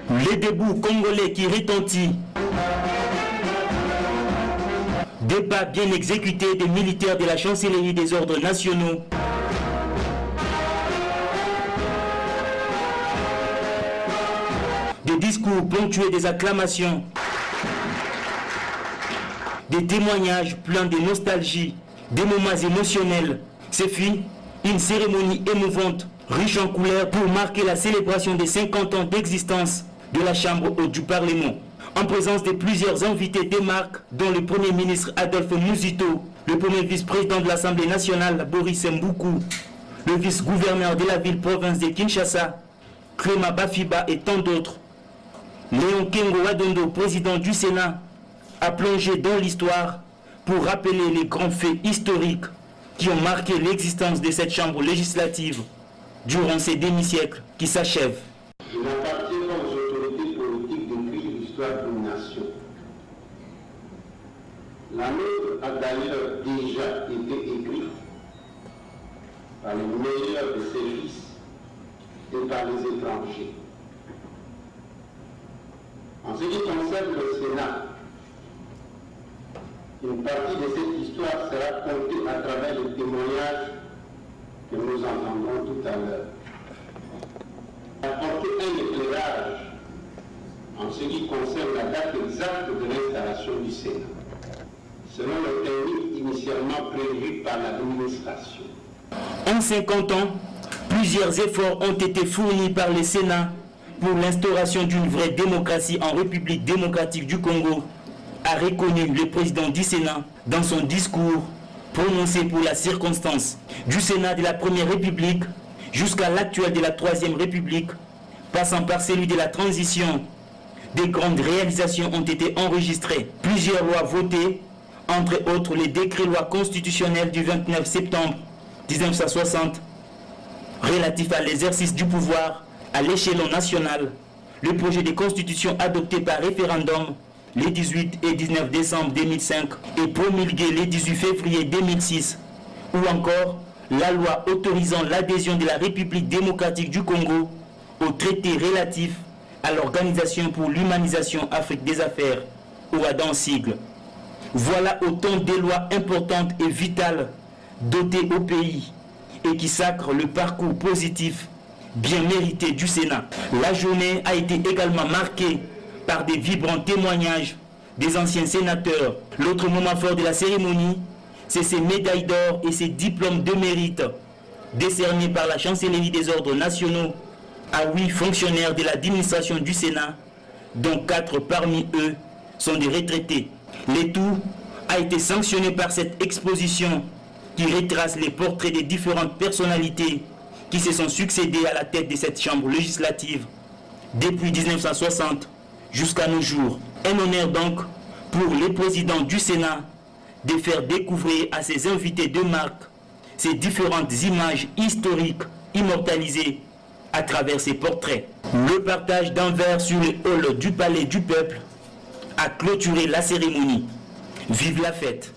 Les débuts congolais qui retentit. Débat bien exécuté des militaires de la chancellerie des ordres nationaux. Des discours ponctués des acclamations. Des témoignages pleins de nostalgie, des moments émotionnels. C'est fini, une cérémonie émouvante, riche en couleurs pour marquer la célébration des 50 ans d'existence de la Chambre haute du Parlement. En présence de plusieurs invités des marques, dont le Premier ministre Adolphe Muzito, le premier vice-président de l'Assemblée nationale Boris Mboukou, le vice-gouverneur de la ville-province de Kinshasa, Clément Bafiba et tant d'autres. Léon Kengo Wadondo, président du Sénat, a plongé dans l'histoire pour rappeler les grands faits historiques qui ont marqué l'existence de cette chambre législative durant ces demi-siècles qui s'achèvent. Il appartient aux autorités politiques d'écrire l'histoire d'une nation. La nôtre a d'ailleurs déjà été écrite par les meilleurs des services et par les étrangers. En ce qui concerne le Sénat, une partie de cette histoire sera contée à travers les témoignages que nous entendrons tout à l'heure. Apporter un éclairage en ce qui concerne la date exacte de l'installation du Sénat, selon le technique initialement prévu par l'administration. En 50 ans, plusieurs efforts ont été fournis par le Sénat pour l'instauration d'une vraie démocratie en République démocratique du Congo, a reconnu le président du Sénat dans son discours prononcé pour la circonstance du Sénat de la Première République jusqu'à l'actuel de la Troisième République, passant par celui de la transition. Des grandes réalisations ont été enregistrées, plusieurs lois votées, entre autres les décrets-lois constitutionnels du 29 septembre 1960 relatifs à l'exercice du pouvoir à l'échelon national, le projet de constitution adopté par référendum les 18 et 19 décembre 2005 et promulgué le 18 février 2006, ou encore la loi autorisant l'adhésion de la République démocratique du Congo au traité relatif à l'Organisation pour l'humanisation Afrique des affaires, OUADA en sigle. Voilà autant de lois importantes et vitales dotées au pays et qui sacrent le parcours positif bien mérité du Sénat. La journée a été également marquée par des vibrants témoignages des anciens sénateurs. L'autre moment fort de la cérémonie, c'est ces médailles d'or et ces diplômes de mérite décernés par la chancellerie des ordres nationaux à 8 fonctionnaires de l'administration du Sénat, dont 4 parmi eux sont des retraités. Le tout a été sanctionné par cette exposition qui retrace les portraits des différentes personnalités qui se sont succédées à la tête de cette chambre législative depuis 1960 jusqu'à nos jours. Un honneur donc pour le président du Sénat de faire découvrir à ses invités de marque ces différentes images historiques immortalisées à travers ces portraits. Le partage d'un verre sur le hall du Palais du Peuple a clôturé la cérémonie. Vive la fête!